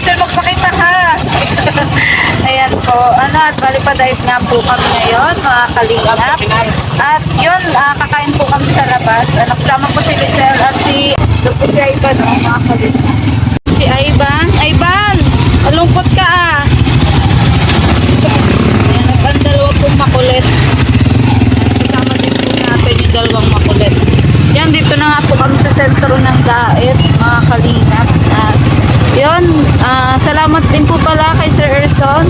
Lizelle, magpakita ka. Ayan po. Ano, at bali pa diet nga po kami ngayon, mga kalingap. At yun, kakain po kami sa labas. Kasama po si Lizelle at si, doon po si Ivan, mga kalingap. Si Ivan. Ivan! Malungkot ka ah. Ayan, ang dalawa pong makulit. Kasama din po natin yung dalawang makulit. Yan, dito na nga po kami sa sentro ng Daet, mga kalingap. At yun, salamat din po pala kay Sir Erson.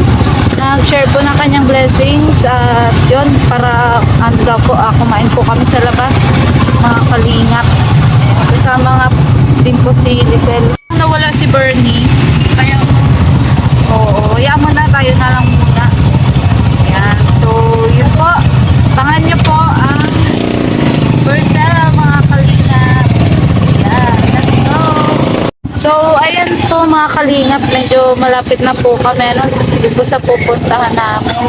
Nag-share po ng kanyang blessings. At yun, para ano daw po, kumain po kami sa labas, mga kalingap. Kasama nga din po si Lizelle. Nawala si Bernie. Kaya, oo, yaman na, tayo na lang muna. Ayan, so yun po. Pangan nyo po ang Vercel, mga kalingap. Ayan, let's go. So, ayan po mga kalingap. Medyo malapit na po kami. No? Dito sa pupuntahan namin.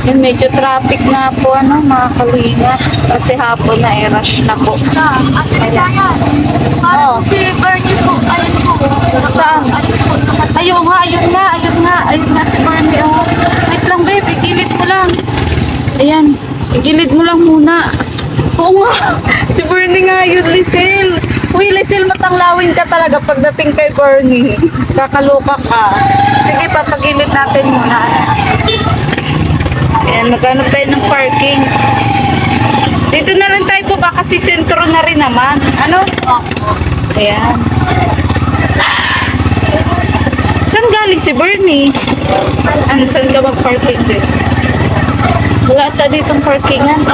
Yan, medyo traffic nga po, ano, mga kalingap. Kasi hapon na, rush na po. Ayan. Parang si Bernie po, ayun po. Saan? Ayun nga si Bernie. Oh. Wait lang, babe, igilid mo lang. Ayan, igilid mo lang muna. Oo nga, si Bernie nga yun, Lizelle. Uy, Lizelle, matanglawin ka talaga pagdating kay Bernie. Kakaluka ka. Sige, papagilid natin muna. Ayan, maghanap tayo ng parking. Dito na lang tayo po, baka si sentro na rin naman. Ano? Ayan. Saan galing si Bernie? Ano, saan ka mag-parking din? Wala ta ditong parkingan.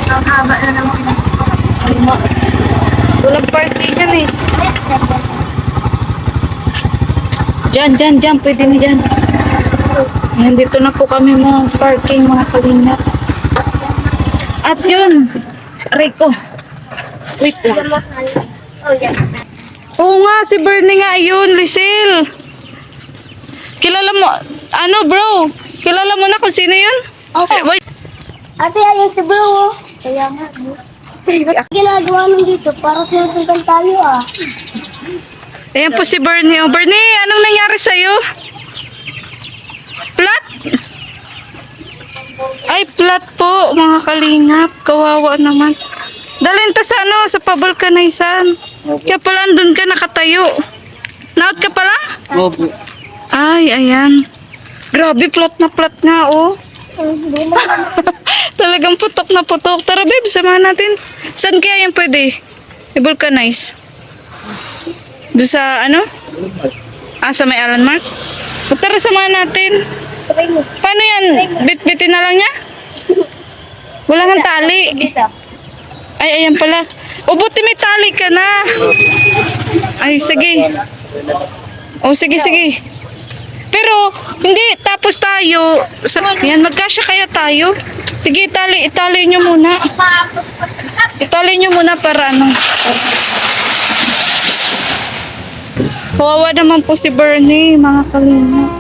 Ang haba na naman. Walang parkingan eh. Diyan. Pwede na dyan. Ayan, dito na po kami mga parking, mga kalingap. At yun, Rico. Wait lang. Oh, yeah. Oo nga, si Bernie nga yun, Lizelle. Kilala mo, ano bro? Kilala mo na kung sino yun? Okay. Wait. Ate, ayun si bro. Kaya nga. Ginagawa nung dito para sinusundan tayo ah. Ayan po si Bernie. Oh, Bernie, anong nangyari sa'yo? Flat? Ay, flat po, mga kalingap. Kawawa naman. Dalhin ta sa ano, sa pabulkanisan. Kaya pala andun ka nakatayo. Naot ka pala? Opo. Ay, ayan. Grabe, flat na flat nga, oh. Talagang putok na putok. Tara, babe, samahan natin. Saan kaya yan pwede? I-vulcanize. Doon sa, ano? Sa may Alan Mark? O, tara, samahan natin. Paano yan? Bit-bitin na lang niya? Wala nga tali. Dito. Ay, ayan pala. O, buti may tali ka na. Ay, sige. O, sige. Pero, hindi, tapos tayo. Yan, magkasya kaya tayo. Sige, itali nyo muna. Itali nyo muna para ano. Kawawa naman po si Bernie, mga kalingap.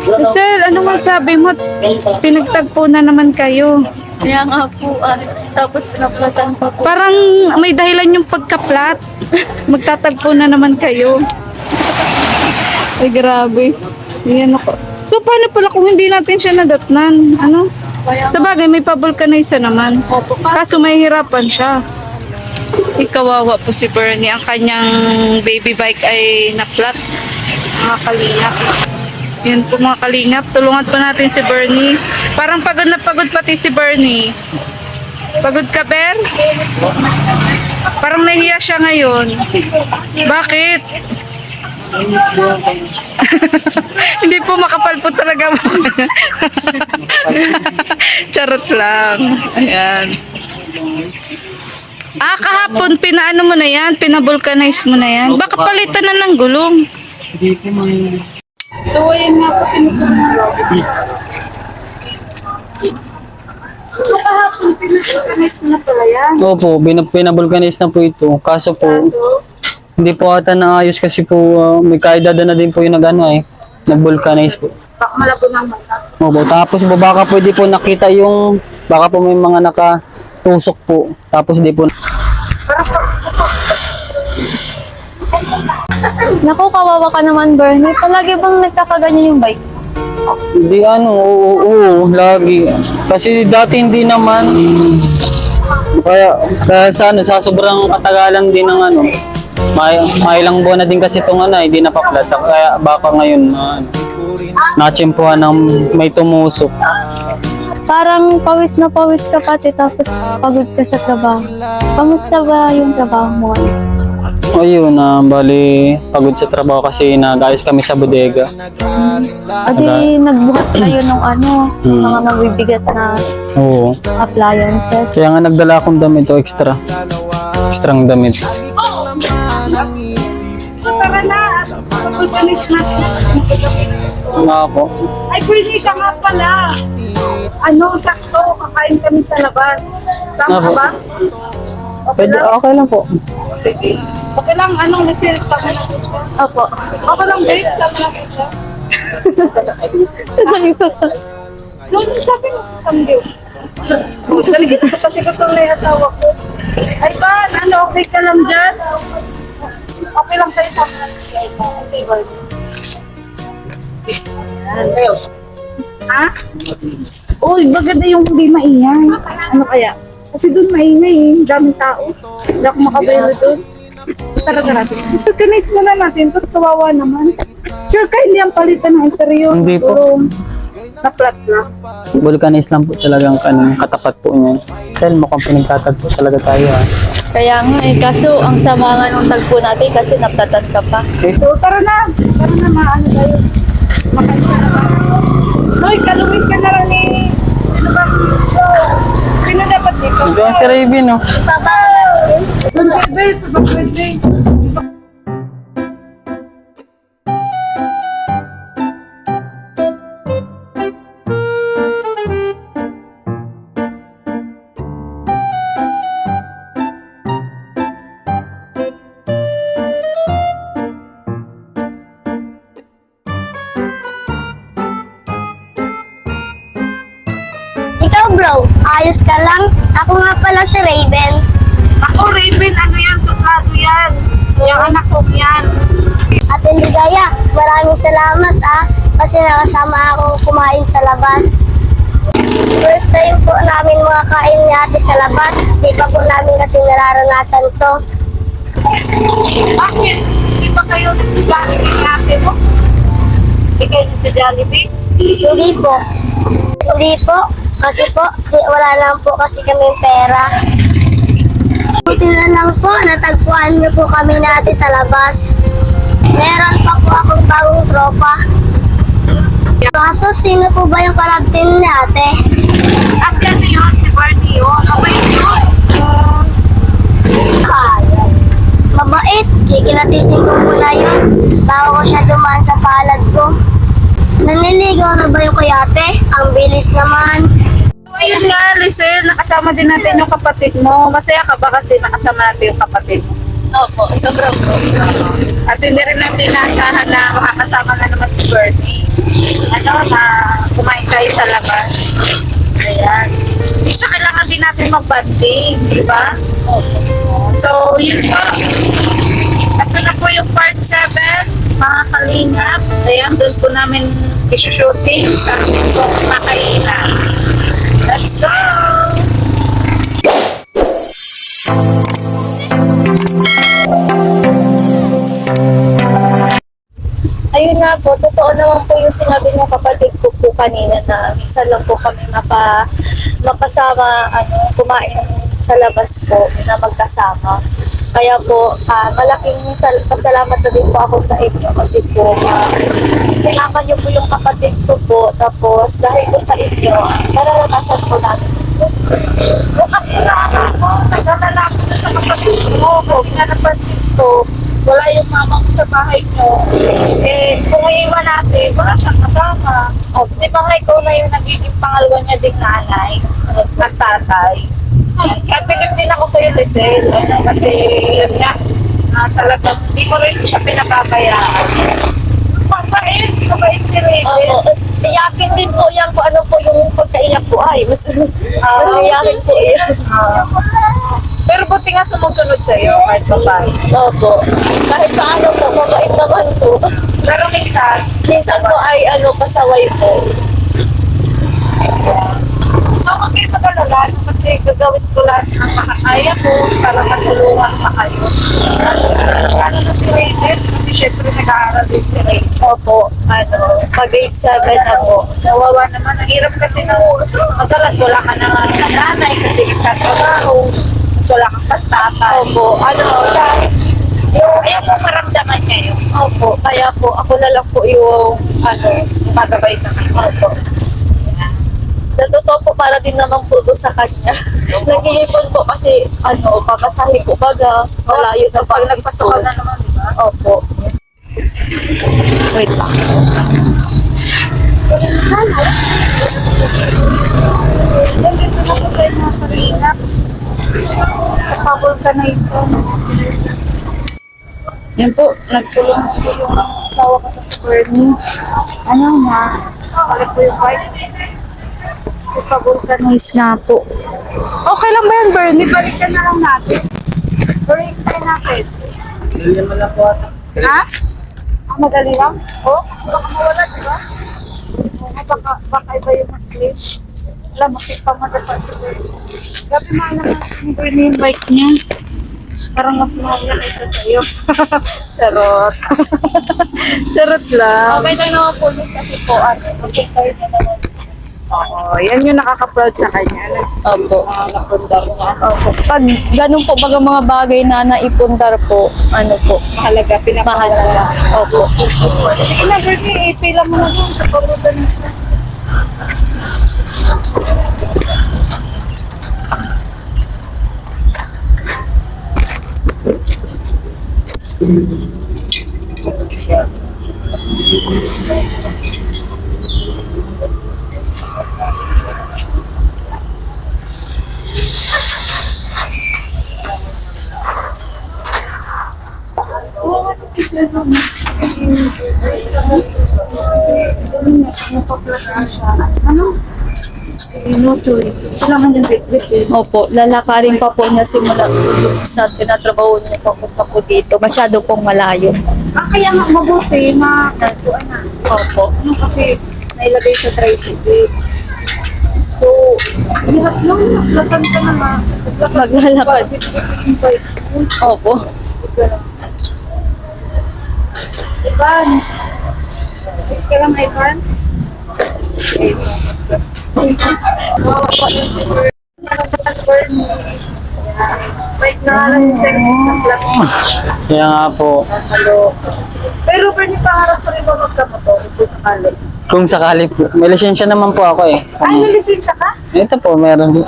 Lizelle, ano masabi mo? Pinagtagpo na naman kayo. Kaya nga po, tapos naplatan pa po. Parang may dahilan yung pagkaplat. Magtatagpo na naman kayo. Ay, grabe. Ayan ako. So, paano pala kung hindi natin siya nadatnan? Ano? Kaya Sa bagay, may pabulkanize naman. Opo, Kaso may hirapan siya. Ikawawa po si Bernie. Ang kanyang baby bike ay na-flat. Mga kalingap. Yan po mga kalingap. Tulungan po natin si Bernie. Parang pagod na pagod pati si Bernie. Pagod ka, Ber? Parang nahiya siya ngayon. Bakit? Hindi po makapal po talaga. Charot lang. Ayan. Kahapon pinaano mo na yan, pinabulkanize mo na yan. Baka palitan na ng gulong. Hindi po may... So, ayun nga po. So, kahapon pinabulkanize mo na pala yan. Opo, pinabulkanize na po ito. Kaso po, hindi po ata naayos kasi po may kaedada na din po yung nag-vulcanize po. Baka malabo ng mata. Opo, tapos po baka pwede po nakita yung, baka po may mga tusok po. Tapos di po, Naku, kawawa ka naman, Bernie. Palagi bang nagkakaganyan yung bike? hindi oo, lagi. Kasi dati hindi naman. Kaya sa sobrang katagalan din ng may ilang buwan na din kasi itong hindi napaplat. Kaya baka ngayon natsempuhan ng may tumusok. Parang pawis na pawis ka pati tapos pagod ka sa trabaho. Kamusta ba yung trabaho mo? Ayun, bali pagod sa trabaho kasi nag-ayos kami sa bodega. Adi, nagbuhat kayo ng mga mabibigat na Oo. appliances. Kaya nga nagdala akong damit extra. Extrang damit. Tara na, pagkalis natin. Nga ako. Ay, Bernie, siya nga pala. Sakto, kakain kami sa labas. Sama ka Apo. ba? Pwede, okay lang po. Sige. Okay lang, Lisel, sama natin siya. Opo. Okay lang, babe, sama natin siya. Nung sabi mo sa Sambil. Daligit ko kasi ko itong may asawa ko. Ay ba, okay ka lang dyan? Okay lang kayo sa mga. Okay, Bernie. Ha? Uy, maganda yung hindi maingay. Ano kaya? Kasi doon maingay eh. Daming tao. Hindi ako makabelo doon. Tara. Kanis muna natin. Ito kawawa naman. Sure ka hindi ang palitan ng interior. Hindi po. Pero, na-flat na. Vulcanized lang po talagang katapat po niyan. Sel, mukhang pinagtatagpo talaga tayo Kaya nga kaso ang sama nga nung tagpo natin kasi naptatan ka pa. So, tara na. Maano tayo. Makain ka na ba? Hoy, kalumis ka na lang eh. Sino ba? Sino dapat dito? Ito ang si Raven, no? Doon bebe, sa bebe. Ikaw bro, ayos ka lang? Ako nga pala si Raven. Ako, Raven, ano yan? Suplado yan. Yung anak ko yan. Ate Ligaya, maraming salamat kasi nakasama akong kumain sa labas. First time po namin makakain ni ate sa labas. Di pa po namin kasi nararanasan to. Bakit? Hindi ba kayo nagjo-Jollibee natin mo? Hindi kayo nagjo-Jollibee? Hindi po. Hindi po. Kasi po, wala lang po kasi kaming pera. Buti na lang po, natagpuan niyo po kami natin sa labas. Meron pa po akong bagong tropa. Kaso, sino po ba yung kalabtin ni ate? Kasi ano yun? Si Barney yun. Okay yun. Mabait. Kikilatisin ko muna yun bago ko siya dumaan sa palad ko. Nanliligaw na ba yung kay ate? Ang bilis naman. Ayun nga, Lisel, nakasama din natin yung kapatid mo. Masaya ka ba kasi nakasama natin yung kapatid mo? Opo, sobrang po. At hindi rin natin naasahan na makakasama na naman si Bertie. Na kumain tayo sa labas. Ayan. Isa kailangan din natin mag-banding, di ba? Opo. So, yun po. Ito na po yung part 7, mga kalingap. Ayan, doon po namin isushooting sa makainan. Let's go! Ayun nga po, totoo naman po yung sinabi ng kapatid ko po kanina na minsan lang po kami mapasama kumain sa labas po na magkasama. Kaya po, malaking pasalamat na din po ako sa inyo kasi po, sinama niyo po yung kapatid ko po. Tapos dahil po sa inyo, nararanasan po namin. O kasi naglalala ko na sa kapatid mo. Kasi nga napansin ko, wala yung mama ko sa bahay nyo. Eh, kung iiwan natin, wala siyang kasama. Di ba nga ikaw na yung nagiging pangalawa niya ding nanay at tatay? Kaya bilib din ako sa'yo, Lisel. Kasi yun nga, talagang hindi mo rin siya pinapabayaan. Mabait si Raven. Opo, iyakin din po yan kung ano po yung pagkaiyak po ay. Mas iyakin po yan. Pero buti nga sumusunod sa'yo kahit pa paano. Opo. Kahit paano po, mabait naman po. Pero Minsan po ay pasaway po. so huwag kayo mag-alala kasi gagawin ko lahat ng makakaya ko para matulungan pa kayo. Ano na si Rainer? Kasi syempre nag-aaral din si Rainer. Opo. Pag-grade 7 na po. Nawawa naman. Ang hirap kasi na madalas wala ka na nanay kasi nagtatrabaho. Mas wala kang pagtatay. Opo. Ayaw mo maramdaman niya yun. Opo. Kaya po, ako na lang po yung Magabay sa kanya. Opo. Sa totoo po, para din naman po to sa kanya. Nag-iipon po kasi, papasahe po baga, malayo na Pag pag nagpasok na naman, di ba? Opo. Wait lang. Nandito na po tayo na sa Rinap. Sa pa-vulcanization. Yan po, nagtulong po yung asawa ko sa Bernie. Ano nga? Salit po yung bike. Pa-vulcanize nga po. Okay lang ba yan, Bernie? Balikan na lang natin. Balikan natin. Ha? Madali lang? Oh, baka mawala, di ba? Baka iba yung mag-clip. Wala, makikita mo dapat si Bernie. Gabi mahal naman yung Bernie yung bike niya. Parang mas mahal niya kaysa sa'yo. Charot. Charot lang. Okay lang naman po nun kasi po, mag-picture niya naman. Oo, yan yung nakaka-proud sa kanya. Opo. Napundar niya. Opo. Pag ganun po, baga mga bagay na naipundar po, Mahalaga, pinapahalaga. mahalaga. Opo. Sige na, Bernie, ipila mo na doon sa parutan nito. Ano? No choice. Kailangan yung bit-bit eh. Opo, lalakarin pa po niya simula sa tinatrabaho niya papunta po dito. Masyado pong malayo. Kaya nga mabuti na katuan na. Opo. Ano kasi nailagay sa tricycle. So, hirap lang. Naglakad ka na nga. Maglalakad. Bit-bit yung bike. Opo. Ivan. Is ka lang, Ivan? Wait na lang yung service ng black. Kaya nga po, Hello. Pero Bernie, pangarap ko rin ba magkamotor kung sakali? kung sakali po, may lisensya naman po ako eh. Ay, may lisensya ka? Ito po, meron.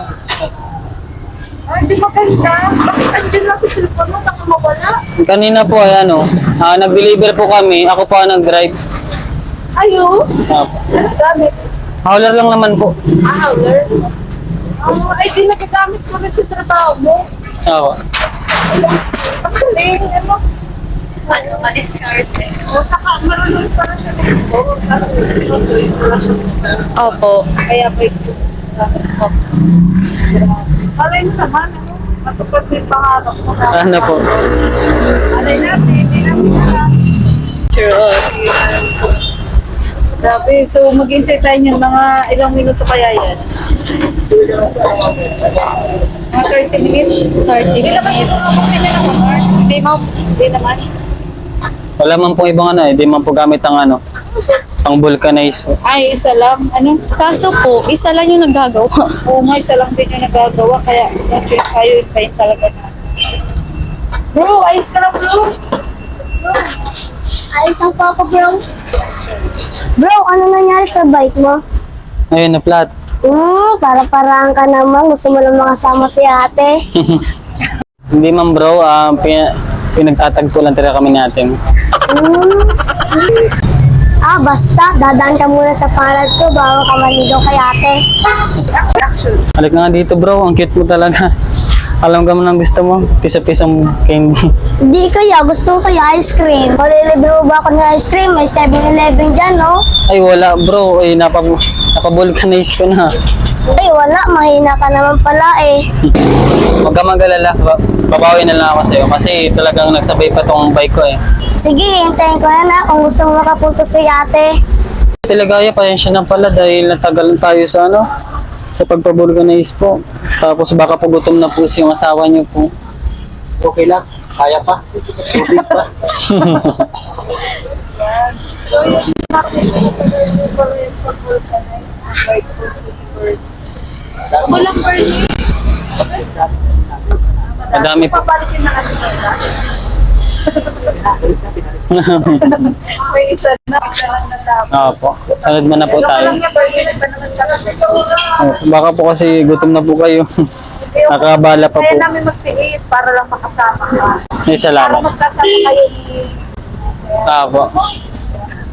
Ay, di maganda. Bakit andyan lang sa cellphone mo? Baka mawala. Kanina po ay nag-deliver po kami, ako po ang nag-drive. Ayo. Opo. Gamit. Hauler lang naman po. Howler. Ay, di nagagamit mo rin sa trabaho mo. Oo. Ang galing, ano? Madiskarte. O, saka marunong pa rin siya dito. Kasi wala siya. Opo. Kaya may alay mo naman, ano? Matupad mo yung pangarap mo. Ano po? Alay natin, hindi namin na. Sure. Grabe, so maghintay tayo niyan, mga ilang minuto kaya yan? Mga 30 minutes? 30 Hindi naman minutes. ito naman naman. Hindi, ma'am. Hindi naman. Wala man pong ibang di man po gamit ang pang vulcanize po. Ay, isa lang. Ano? Kaso po, isa lang yung naggagawa. Oo nga, isa lang din yung nagagawa. Kaya, actually, tayo yung pain talaga na. Bro, ayos ka na, bro. Ayos lang po ako, bro. Bro, ano nangyari sa bike mo? Ayun na flat. Para-paraan ka naman. Gusto mo lang makasama si ate. Hindi man bro, pinagtatagpo lang talaga kami natin. Basta, dadaan ka muna sa palad ko bago ka maligaw kay ate. Action. Halik na nga dito bro, ang cute mo talaga. Alam ka mo ng gusto mo? Piso-pisong candy. Di kaya, gusto ko yung ice cream. Malilibre mo ba ako ng ice cream? May 7-Eleven dyan, no? Ay, wala bro. Ay, napabulkanize ko na. Ay, wala. Mahina ka naman pala eh. Huwag ka mag-alala. Babawi na lang ako sa'yo. Kasi talagang nagsabay pa tong bike ko eh. Sige, hintayin ko na kung gusto mo makapuntos kay ate. Teligaya, pasensya na pala dahil natagalan tayo sa sa pagpabulkanize po. Tapos baka po gutom na po yung asawa niyo po. Okay lang. Kaya pa. Tubig pa. So, yung natin pala yung pag-organize ng bike for delivery. Walang burning. Madami po. Papalisin na kasi nila. May isa na natapos. Opo. Sunod mo na po Pero tayo. walang yung burning pa naman siya. Baka po kasi gutom na po kayo. Nakabala pa po. Kaya namin magtiis para lang makasama ka. Ay, Para salamat. magkasama kayo ni... Opo.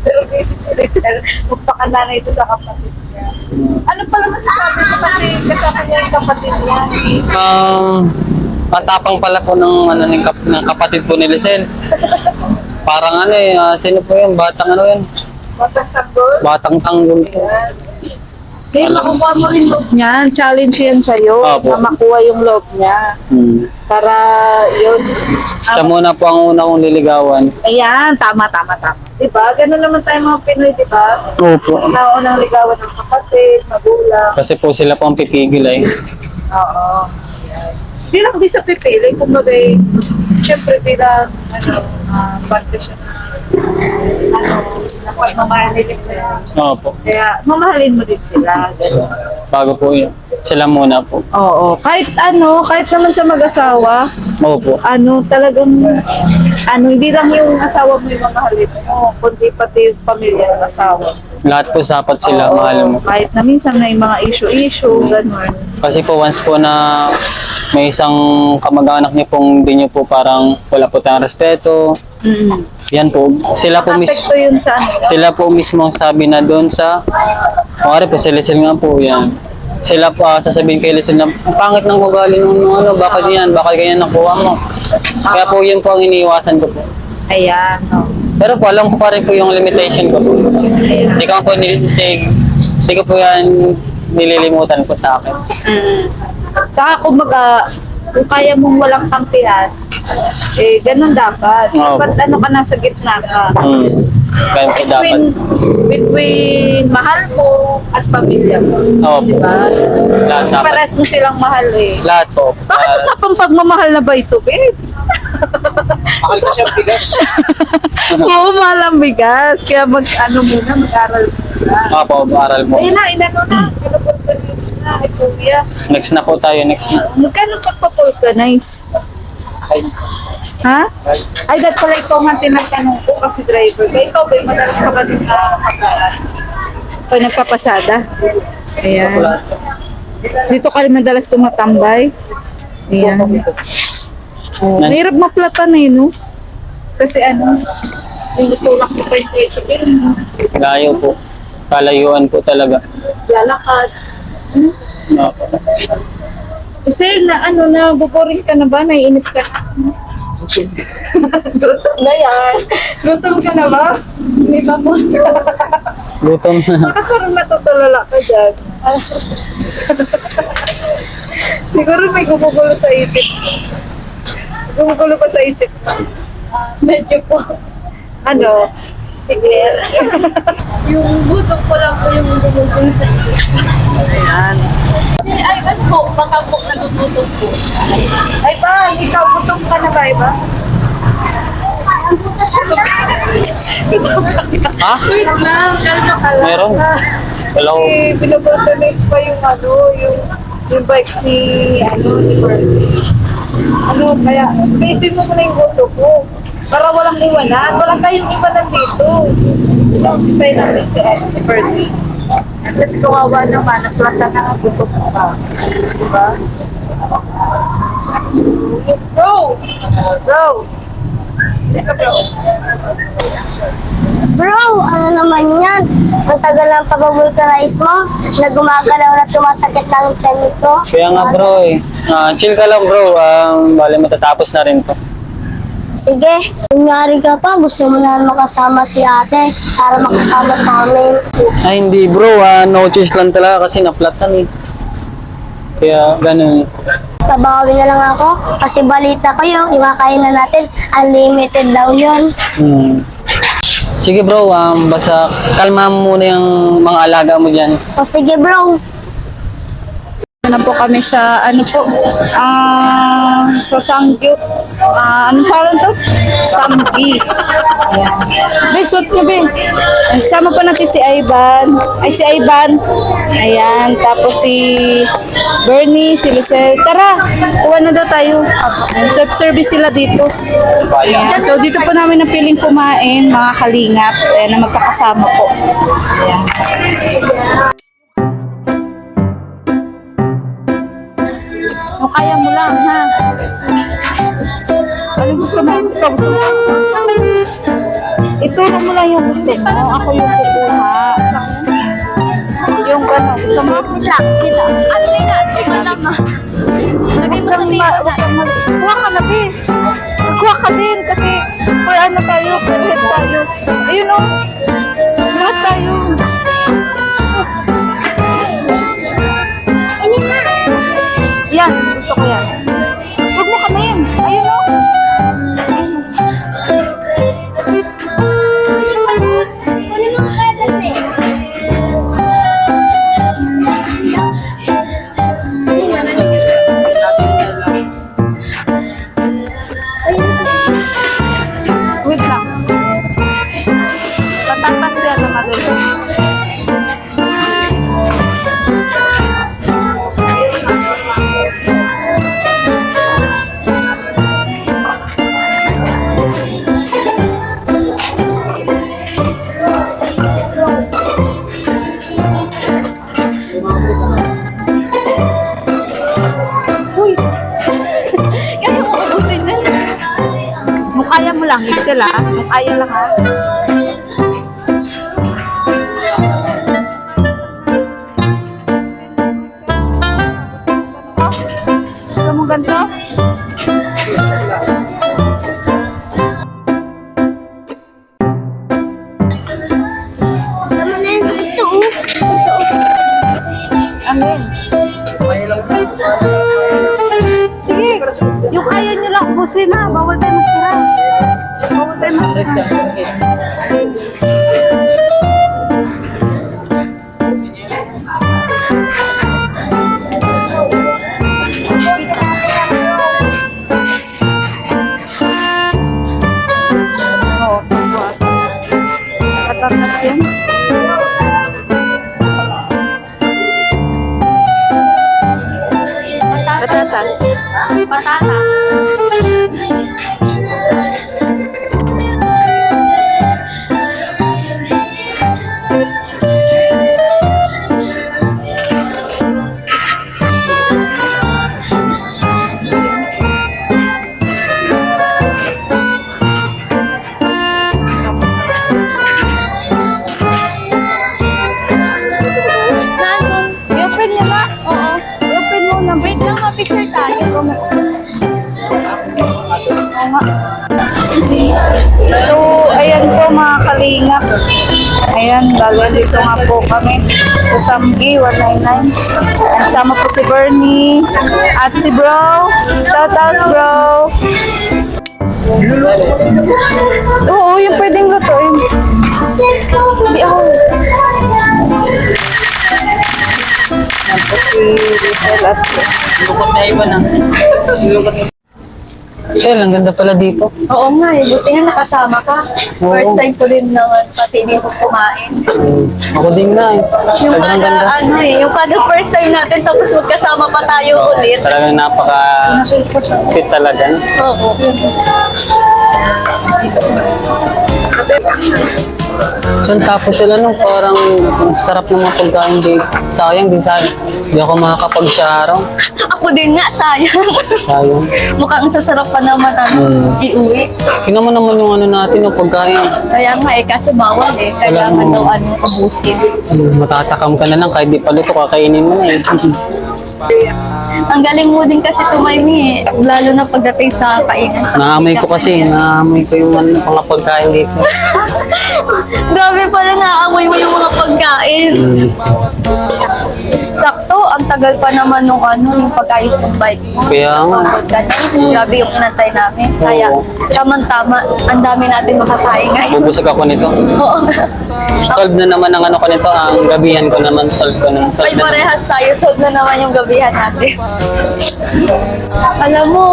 Pero busy si Rizal. Magpakanana ito sa kapatid niya. Ano pala masasabi ko kasi kasama niya yung kapatid niya. Matapang pala po ng kapatid po ni Lisel. Parang sino po yun? Batang yun? Batang tanggol. Batang tanggol po. Hindi, makukuha mo rin loob niyan. Challenge yan sa'yo Opo. na makuha yung loob niya. Para yun. Siya muna po ang una kong liligawan. Ayan, tama. Diba? Ganun naman tayo mga Pinoy, diba? Opo. Mas naunang ligawan ng kapatid, magulang. Kasi po sila po ang pipigil eh. Oo. Hindi lang di sa pipili, kumbaga syempre bilang banda siya na pagmamahal nila sila. Opo. Kaya mamahalin mo din sila. Ganun. Bago po yun. Sila muna po. Oo. Kahit naman sa mag-asawa, Opo. talagang, hindi lang yung asawa mo yung mamahalin mo, kundi pati yung pamilya ng asawa. Lahat po sapat sila, Oo, mahal mo. kahit na minsan may mga issue, ganun. Kasi po once po na may isang kamag-anak niyo pong hindi niyo po parang wala po tayong respeto. Yan po. Sila po Apekto yun sa sila po mismo ang sabi na doon sa Mare po sila nga po yan. Sila po sasabihin kay Lisel na ang pangit ng ugali ng bakit yan, bakit ganyan nakuha mo. Kaya po yun po ang iniiwasan ko po. Ayan, no. Pero po alam ko pa rin po yung limitation ko po. Hindi ko po hindi ko po yan nililimutan po sa akin. Saka kumbaga, kung kaya mong walang kampihan, ganun dapat. Oo. Dapat ka nasa gitna ka. Kaya po dapat. Between mahal mo at pamilya mo. Oo po. Diba? Lahat Kasi dapat. pares mo silang mahal eh. Lahat po. Bakit usapang pagmamahal na ba ito, babe? Mahal ka siyang bigas. Oo, mahal ang bigas. Kaya muna, mag-aral muna. Opo, aral mo. Ayun na, inano na. Pinapulkanize na, ay kuya. Next na po tayo, next na. Magkano pagpapulkanize? Ha? Ay, that pala ikaw nga tinatanong ko kasi driver. Kaya ikaw ba, madalas ka ba din na pagkaan? Pag nagpapasada? Ayan. Dito ka rin madalas tumatambay? Ayan. Oh, mahirap maplatan eh, no? Kasi yung tulak ko pa yung peso, pero Layo po. Kalayuan po talaga. lalakad. Opo. Kasi buboring ka na ba? Naiinit ka na? Gutom na yan. Gutom ka na ba? May babo. Gutom na. Bakit parang natutulala ka dyan? Siguro may gumugulo sa isip mo. Gumugulo pa sa isip mo. Medyo po. Sige. Yung gutom ko lang po yung gumugulo sa isip. Ayan. Ay, ano po? Baka po nagugutom po. Ay ba, ikaw gutom ka na ba, iba? Ang butas ko lang. Ha? Wait lang, kalma ka lang. Meron. Hello. Kasi binabotanate pa yung bike ni Bernie. Kaya, tiisin mo muna yung boto ko. Para walang iwanan. Walang tayong iwanan dito. Sintay natin si Bernie. Kasi kawawa naman, naplata na ang gutom ka. Diba? Go! Go! Teka, bro. Bro, ano naman yan? Ang tagal ng pag-vulcanize mo, na gumagalaw na sumasakit lang yung tiyan nito. Kaya nga bro chill ka lang bro. Bale matatapos na rin to. Sige, kunyari ka pa, gusto mo na makasama si ate para makasama sa amin. Ay hindi bro, no choice lang talaga kasi na-flatan eh. Kaya ganun eh. Babawi na lang ako kasi balita ko yung iwakain na natin, unlimited daw yun. Sige bro, basta kalma mo muna yung mga alaga mo dyan. O sige bro, Na po kami sa sa Sanggyu. Anong parang to? Samgi. Ayan. Be, suot niyo, be. Sama pa natin si Ivan. Si Ivan. Ayan. Tapos si Bernie, si Lucel. Tara, kuha na daw tayo. Ayan, self-service sila dito. Ayan. So, dito po namin napiling kumain, mga kalingap. Ayan, na magkakasama po. Ayan. O kaya mo lang, ha? Ano gusto mo? Ito, gusto mo? Ituro mo lang yung gusto mo. Ako yung kukuha. Yung gano'n. Gusto mo? Ano na yan? Iba lang ah. Lagay mo sa table na. Kuha ka na, be. Kuha ka din kasi for ano tayo, for head tayo. Ayun o. Lahat tayo. Yan, gusto ko yan. Huwag mo kamayin. Ayun o. Ayun o. Wait lang. Patatas yan na maganda. Kaya mo abutin na. Kung kaya mo lang, Excel ah. Kung kaya lang ah. Gusto mo ganito? tama na yun, ito Amin. Sige, yung kaya nyo lang, ubusin na. Bawal tayo magtira. Bawal tayo magtira. Oo, buwan. Patatas yan. Patatas. Patatas. I-open nyo na. Oo. I-open mo na. Wait lang, ma-picture tayo. Oo nga. So, ayan po mga kalingap. Ayan, dahil dito nga po kami sa Samgi 199. Ayan, sama po si Bernie at si Bro. Shout out, Bro. Oo, yung pwedeng lutuin. Hindi ako. Ayan po si Rizal at Lukot na iba na. Shell, ang ganda pala dito. Oo nga eh, buti nga nakasama ka. Oo. First time ko rin naman kasi hindi ko kumain. Ako din na eh. Yung Talagang kada ganda. ano eh, yung kada first time natin tapos magkasama pa tayo ulit. Talagang napaka-sit talaga. Oo. So, tapos sila parang ang sarap ng mga pagkain dito. sayang din sa hindi ako makakapag-sharong. Ako din nga, sayang. Sayang. Mukhang sasarap pa naman iuwi. Tingnan mo naman yung ano natin, yung pagkain. Kaya nga eh, kasi bawal eh. Kailangan daw ubusin. Matatakam ka na lang kahit di pa luto, kakainin mo na eh. Ang galing mo din kasi tumaymi eh. Lalo na pagdating sa kainan. Naamoy ko kasi, naamoy ko yung ano, mga pagkain dito. Grabe pala naamoy mo yung mga pagkain. Sakto, ang tagal pa naman nung yung pag-ayos ng bike mo. Kaya nga. Pagka-nice, grabe yung inantay namin. Kaya, tamang-tama, ang dami natin makakain ngayon. Bubusog ako nito. Oo. Solve na naman ang ano ko nito, ang gabihan ko naman, solve ko na. Ay, parehas tayo. Solve na naman yung gabihan natin. Alam mo,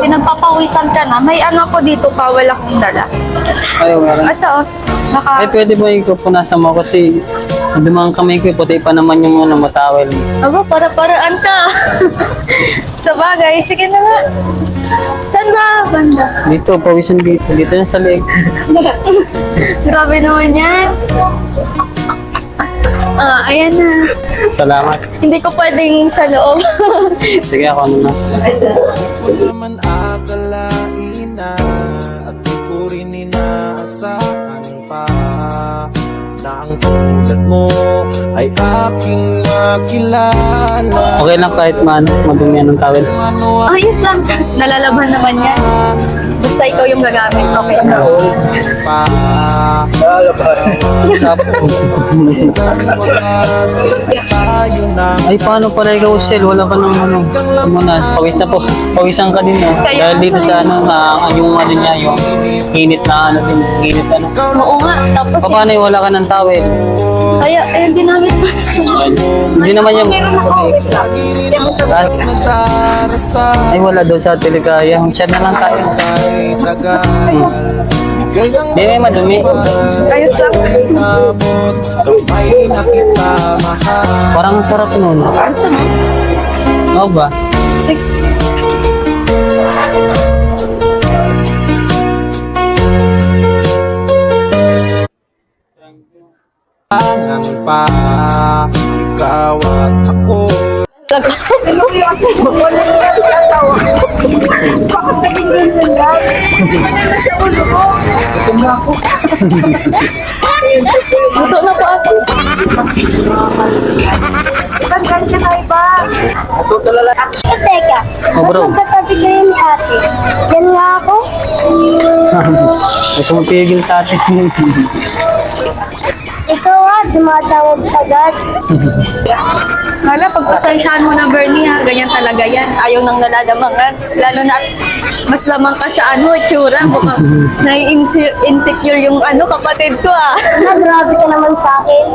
pinagpapawisan ka na. May ano ko dito, bawal akong dala. Ayaw, meron. Ito, Ay, pwede ba ikupunasan mo kasi dumang kamay ko, puti pa naman yung ano, matawel. aba, para-paraan ka. Sa bagay, sige na nga. Saan ba, banda? Dito, pawisan dito. Dito yung sa leg. Grabe naman yan. Ayan na. Salamat. Hindi ko pwedeng sa loob. Sige, ako ano na. naman akalain na at di ko rin inaasahan pa na ang tulad mo ay aking makilala. Okay lang kahit madumi ng tawel. Ano ang Ayos lang. Nalalaban naman yan. Basta ikaw yung gagamit. Okay na. pa tayo na Ay, paano pala ikaw, Sel? Wala ka ng ano. Muna, pawis na po. Pawisan ka din, eh. Kaya- Dahil dito sa ano, yung ano niya, yung init na ano din, init ano. Oo nga. Tapos, Paano yung wala ka ng tawel? kaya, ginamit pa. Hindi naman yung... Ah, nagdarasal ay, wala daw sa Teligaya. Chat na lang tayo. ay taga Gayang Hindi, may madumi. Ayos lang. abot may nakita mahal. Parang ang sarap nun. Gusto mo? Oo ba? Angan pa ikaw at ako. Gusto na po ako. Teka, Oh, bro. magkatabi kayo ni ate. Yan nga ako. May kumapigil sa atin. Ikaw dumatawag sagad. Hala, pagpasensyahan mo na, Bernie, ha? Ganyan talaga yan. Ayaw nang nalalamangan. Lalo na mas lamang ka sa itsura. Mukhang nai-insecure yung kapatid ko, ah. Grabe ka naman sa akin.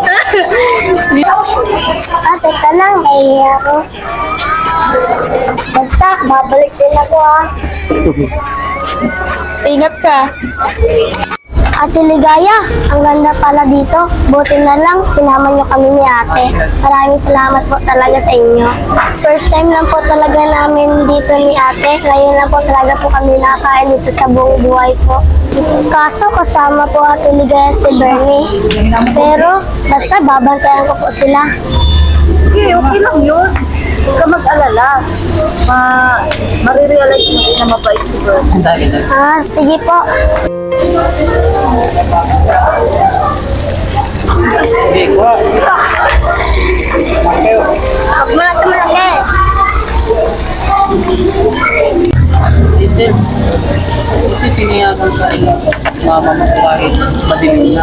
Teka lang, nahihiya ako. Basta, babalik din ako Ingat ka. Ate Ligaya, ang ganda pala dito. Buti na lang, sinama niyo kami ni ate. Maraming salamat po talaga sa inyo. First time lang po talaga namin dito ni ate. Ngayon lang po talaga po kami nakain dito sa buong buhay po. Kaso kasama po Ate Ligaya si Bernie. Pero basta babantayan ko po sila. Okay, okay lang yun. Huwag ka mag-alala. Marirealize mo din na mabait si Bert. Sige po. Sige, kuha. Mas malaki. Isip. Kasi siniyagan sa mama mo kahit madilim na.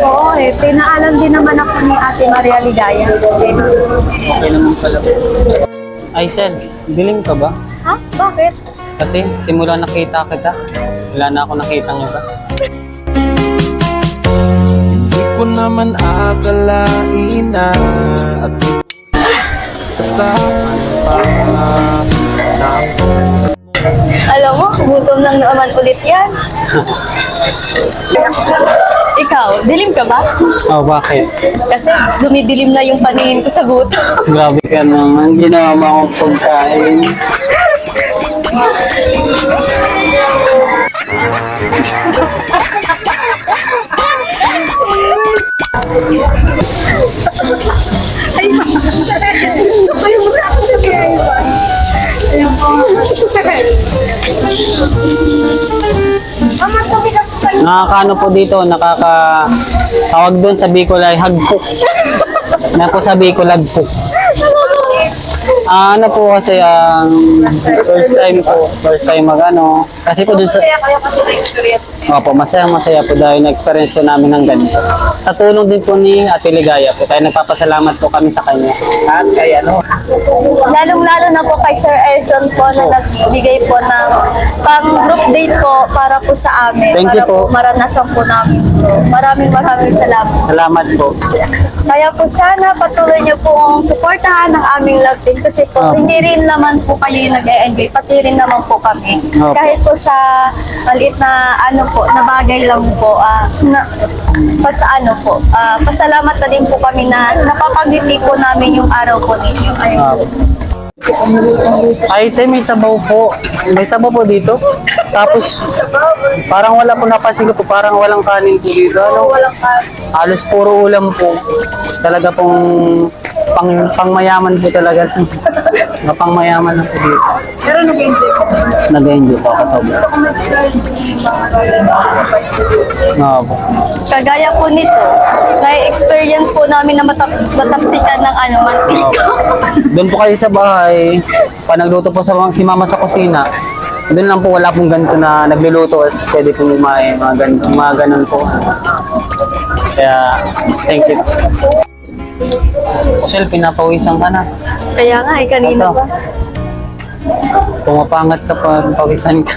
Oo, pinaalam din naman ako ni Ate Maria Ligaya. Okay naman pala. Ay, Sel, dilim ka ba? Ha? Bakit? Kasi simula nakita kita, wala na ako nakitang iba. Hindi ko naman akalain na at kasahan pa na ang Alam mo, gutom lang naman ulit yan. Ikaw, dilim ka ba? Oh, bakit? Kasi dumidilim na yung paningin ko sa gutom. Grabe ka naman, ginawa mo akong pagkain. Mama, tubig ako kayo. Nakakaano po dito, tawag doon sa Bicol ay hagpok. Na po sa Bicol hagpok. Ano po kasi first time magano. Kasi po dun sa Kaya kasi na-experience. Opo, masaya po dahil na-experience po namin ng ganito. Sa tulong din po ni Ate Ligaya po, kaya nagpapasalamat po kami sa kanya. At kay Lalong-lalo na po kay Sir Erson po na nagbigay po ng pang-group date po para po sa amin. Thank you para po. Maranasan po namin po. Maraming salamat. salamat po. Kaya po sana patuloy niyo pong suportahan ang aming love team kasi po Opo. hindi rin naman po kayo nag-e-enjoy, pati rin naman po kami. Opo. Kahit po sa maliit na na bagay lang po, pasalamat na din po kami na napapagiti po namin yung araw po ninyo. Ayun. Ay, tay, may sabaw po. May sabaw po dito. Tapos, parang wala po napansin ko po, parang walang kanin po dito. Ano? Halos puro ulam po. Talaga pong pangmayaman po talaga. Pangmayaman na po dito. Pero nag-enjoy ko. Nag-enjoy po ako. Kung na-experience yung mga Po. Kagaya po nito, na-experience po namin na matapsikan ng mantika. Doon po kayo sa bahay, pa nagluto po si mama sa kusina, doon lang po wala pong ganito na nagluluto as pwede po kumain, mga ganun po. Kaya, thank you. Kusel, pinapawisan ka na. Kaya nga, kanina Ito. ba? Pumapangat ka pa, pawisan ka.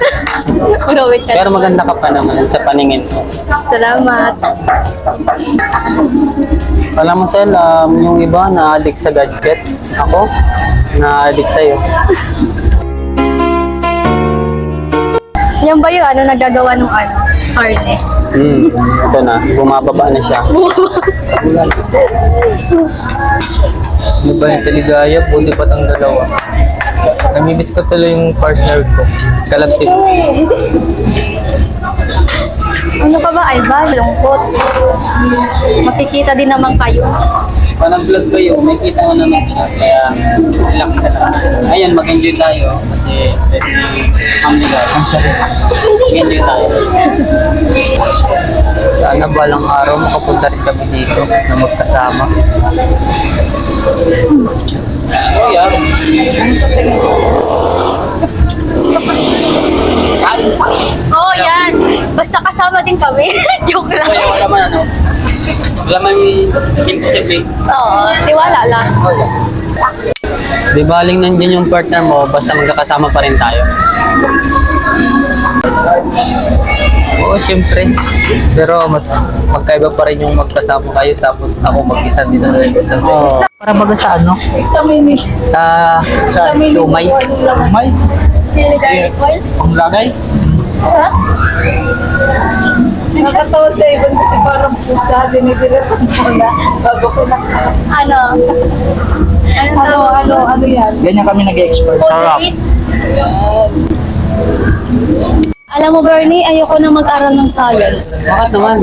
Wait ka. Pero maganda ka pa naman sa paningin mo. Salamat. Alam mo, Sel, yung iba na-addict sa gadget. Ako, na-addict sa'yo. Yan ba yung nagagawa ng Harney? Ito na, bumababa na siya. Ano ba yung taligaya? Buti pa tang dalawa. Namimiss ko tuloy yung partner ko. Kalapit. Ano ka ba, Alba? Lungkot. Makikita din naman kayo. Pag nag-vlog kayo, may kita ko naman siya. Kaya, relax ka lang. Ayun, mag-enjoy tayo. Kasi, pwede mag-enjoy tayo. Sana balang araw makapunta rin kami dito na magkasama. Oh, yeah. Oo, yan. Basta kasama din kami. Joke lang. Kaya wala man ano. Wala man imposible. Oo, tiwala lang. Di baling nandiyan yung partner mo, basta magkakasama pa rin tayo. Oo, siyempre. Pero mas magkaiba pa rin yung magkasama kayo tapos ako mag-isa dito na rin. Oo. Para baga sa ano? Sa mini. Sa Lumay. Lumay? Sino garlic oil? Ang lagay? Sa? Nakatawa sa ibon kasi parang pusa. Dinidiretan mo na. Bago ko na. Ano? Ano yan? Ganyan kami nag-expert. Moderate? Alam mo, Bernie, ayoko na mag-aral ng science. Bakit naman?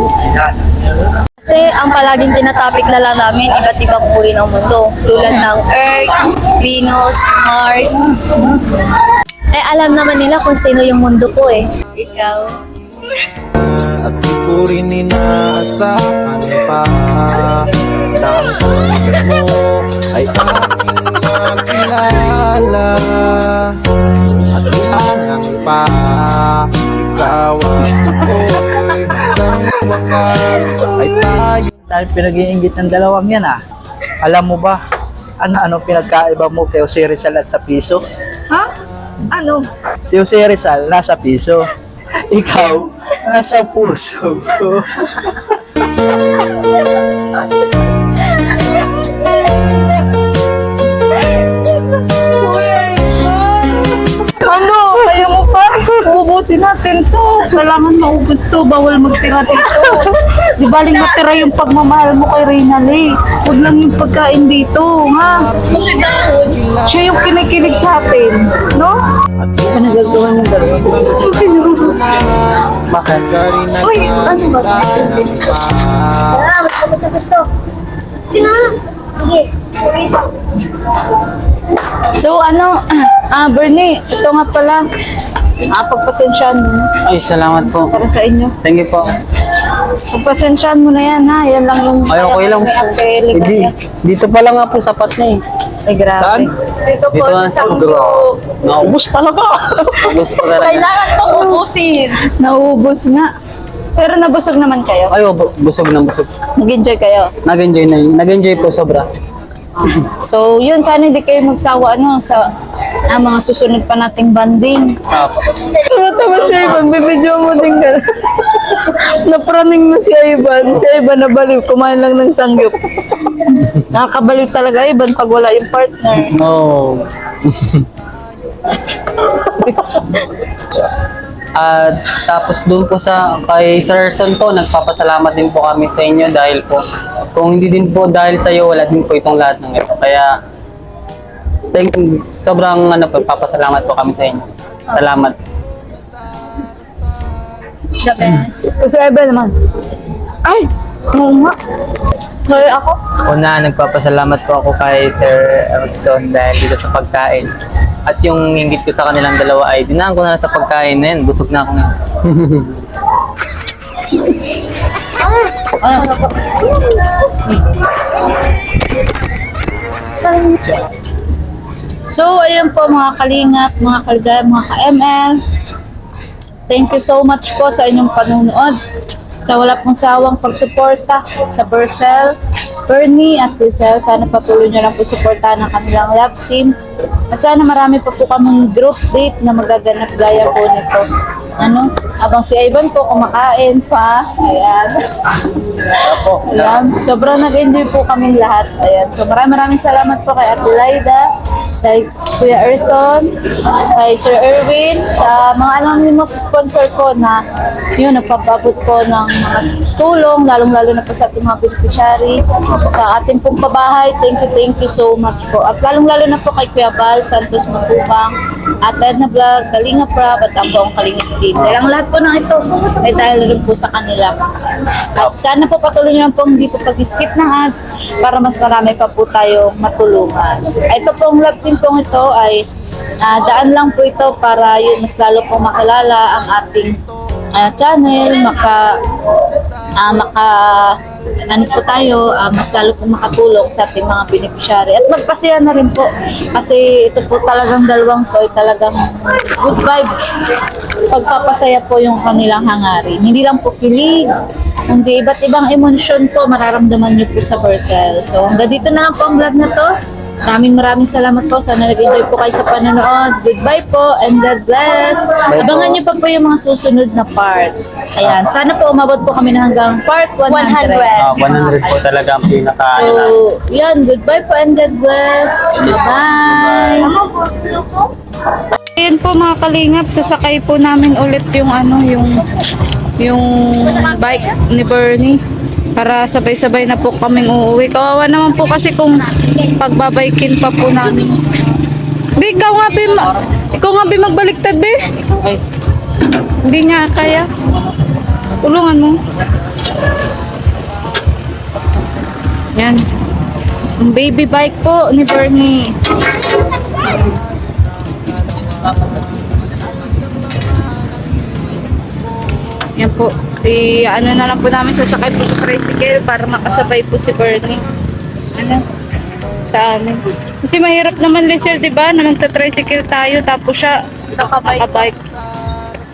Kasi ang palaging tinatopic na lang namin, iba't ibang uri ng mundo. Tulad ng Earth, Venus, Mars. Eh, alam naman nila kung sino yung mundo ko eh. Ikaw. At di ko rin inaasahan pa na ang pagkat mo ay aking makilala. At ilangan pa ikaw ako'y hanggang wakas ay tayo. Dahil pinag-iinggit ng dalawang yan Alam mo ba, ano pinagkaiba mo kay Jose Rizal at sa piso? Ha? Ano? Si Jose Rizal nasa piso. Ikaw, nasa puso ko. Ano? Kaya mo pa? Ubusin natin to. Kailangan maubos to. Bawal magtira dito. Di baling matira yung pagmamahal mo kay Reynalyn. Huwag lang yung pagkain dito, ha? Siya yung kinikilig sa atin, no? Ano gagawa ng dalawa? Bakit? Uy, ano ba? Salamat po sa gusto. Tina! Sige. So ano, Bernie, ito nga pala. Pagpasensyahan mo na Ay, salamat po. para sa inyo. Thank you po. Pagpasensyahan mo na yan ha. Yan lang yung Ay, okay lang po. Hindi, dito pa lang nga po sapat na eh. Ay, grabe. Dito po Dito sa nga sa Sangyo. Naubos talaga. Naubos pa talaga. Kailangan pang ubusin. Nauubos nga. Pero nabusog naman kayo. Ay, busog na busog. Nag-enjoy kayo. Nag-enjoy na yun. Nag-enjoy po sobra. So, yun. Sana hindi kayo magsawa sa mga susunod pa nating banding. Apo. Tama-tama si Ivan. Bibidyo mo din ka. Napraning na si Ivan. Si Ivan nabaliw. Kumain lang ng sangyup. Nakakabaliw talaga Ivan pag wala yung partner. No. At tapos doon po sa kay Sir Son po, nagpapasalamat din po kami sa inyo dahil po kung hindi din po dahil sa iyo wala din po itong lahat ng ito. Kaya sobrang papasalamat po kami sa inyo. Salamat. The best. Kasi Ivan naman. Ay! Oo nga. Sorry ako. Una, nagpapasalamat po ako kay Sir Ericson dahil dito sa pagkain. At yung inggit ko sa kanilang dalawa ay dinaan ko na sa pagkain na yun. Busog na ako ngayon. So, ayun po mga kalingap, mga kalgay, mga ka-ML. Thank you so much po sa inyong panunood. Sa wala pong sawang pagsuporta sa Bercel, Bernie at Rizal. Sana patuloy nyo lang po suportahan ang kanilang love team. At sana marami pa po kaming group date na magaganap gaya po nito. Abang si Ivan po kumakain pa. Ayan. Ayan. Sobrang nag-enjoy po kaming lahat. Ayan. So maraming salamat po kay Ate Laida, kay Kuya Erson, kay Sir Erwin, sa mga anonymous sponsor ko na yun, nagpapabot po ng mga tulong, lalong-lalo na po sa ating mga beneficiary, sa ating pong pabahay. Thank you so much po. At lalong-lalo na po kay Kuya Bal Santos Matubang, at Edna Vlog, Kalinga Prab, at ang buong Kalinga Team. Dahil ang lahat po ng ito ay dahil rin po sa kanila. At sana po patuloy nyo lang po hindi po pag-skip ng ads para mas marami pa po tayong matulungan. Ito pong love team pong ito ay daan lang po ito para yun mas lalo pong makilala ang ating channel, po tayo, mas lalo pong makatulong sa ating mga beneficiary. At magpasaya na rin po kasi ito po talagang dalawang po ay talagang good vibes. Pagpapasaya po yung kanilang hangarin. Hindi lang po kilig, kundi iba't ibang emosyon po mararamdaman nyo po sa Bercel. So hanggang dito na lang po ang vlog na to. Maraming salamat po. Sana nag-enjoy po kayo sa panonood. Goodbye po and God bless. Abangan niyo pa po yung mga susunod na part. Ayan. Sana po umabot po kami na hanggang part 100. 100 po talaga ang pinaka. So, yun. Goodbye po and God bless. Bye-bye. Ayan po mga kalingap. Sasakay po namin ulit yung yung bike ni Bernie. Para sabay-sabay na po kaming uuwi. Kawawa naman po kasi kung pagbabaykin pa po namin. Be, ikaw nga be magbaliktad, be. Ay. Hindi niya kaya. Tulungan mo. Yan. Ang baby bike po ni Bernie. Yan po. Ano na lang po namin sasakay po sa tricycle para makasabay po si Bernie. Sa amin. Kasi mahirap naman, Lizelle, di ba? Na magta-tricycle tayo tapos siya nakabike.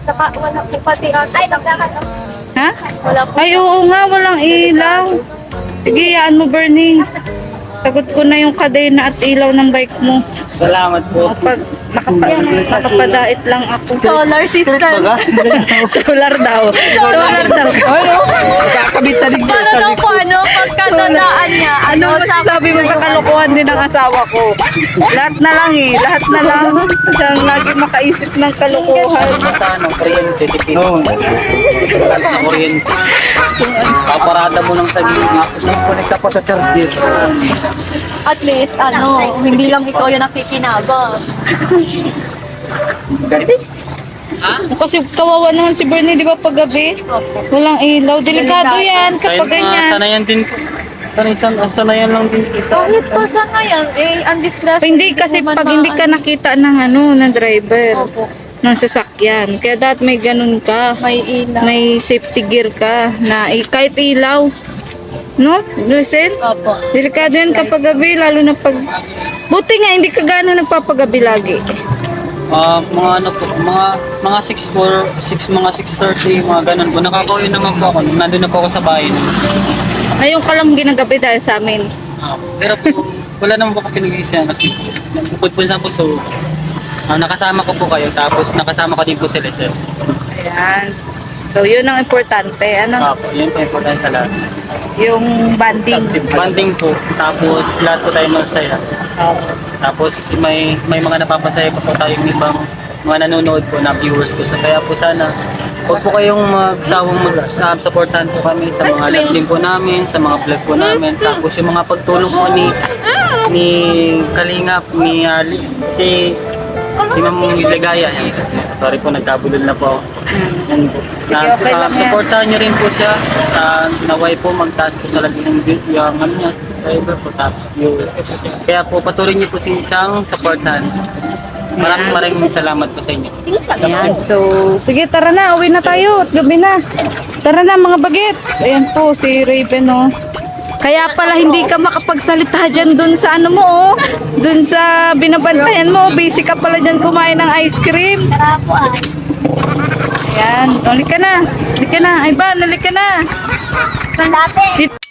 Saka wala po pati ay nagkakano. Ha? Wala po. Ay, oo nga, walang ilaw. Sige, yaan mo, Bernie. Sagot ko na yung kadena at ilaw ng bike mo. Salamat po. Kapag nakapadait lang ako. Solar system. Solar daw. Solar daw. Ano? Kakabit na rin Paano daw po pagkadadaan niya? Ano masasabi mo sa kalokohan din ng asawa ko? Lahat na lang eh. Lahat na lang. Siyang lagi makaisip ng kalokohan. Sa kuryente, tipid. Sa kuryente. Paparada mo ng sabihin nga. Connect pa sa charger. At least, hindi lang ikaw yung nakikinabang. Kasi kawawa naman si Bernie, di ba, paggabi? Walang ilaw. Delikado yan kapag ganyan. Sana yan din po. Sanayan lang din po sa... Kahit pa sa ngayon, undisclosed. Hindi kasi pag hindi ka nakita ng ng driver, Opo. ng sasakyan. Kaya dapat may ganun ka. May ilaw. May safety gear ka na kahit ilaw. No? Lucel? Opo. Delikado yan kapag gabi, lalo na pag... Buti nga, hindi ka gano'n nagpapagabi lagi. Mga ano po, mga 6:30, mga ganun po. Nakakauwi naman po ako. Nandun na po ako sa bahay. Ngayon ka lang ginagabi dahil sa amin. Pero po, wala naman po ako pinag-iisihan kasi bukod po sa puso, nakasama ko po kayo, tapos nakasama ko din po si Lisel. Ayan. So, yun ang importante. Ano? Yun po important sa lahat. Yung banding. Banding po, tapos lahat po tayo masaya. Tapos may mga napapasaya pa po tayong ibang mga nanonood po na viewers po. So, kaya po sana, huwag po kayong magsawang supportahan po kami sa mga live din po namin, sa mga vlog po namin. Tapos yung mga pagtulong po ni Kalingap, ni si Ma'am Ligaya. Sorry po, nagkabulol na po ako. Yan po. Sige, okay lang yan. Supportahan nyo rin po siya. Naway po magtaas po talaga yung ano niya, subscriber po, tapos viewers. Kaya po patuloy niyo po siyang supportahan. Maraming salamat po sa inyo. Ayan. So, sige, tara na. Uwi na tayo. At gabi na. Tara na, mga bagets. Ayan po, si Raven, oh. Kaya pala hindi ka makapagsalita dyan dun sa ano mo, oh. Dun sa binabantayan mo. Busy ka pala dyan kumain ng ice cream. Tara po ah. Ayan. Halika na. Halika na. Ay ba, halika na. Dati. Dito.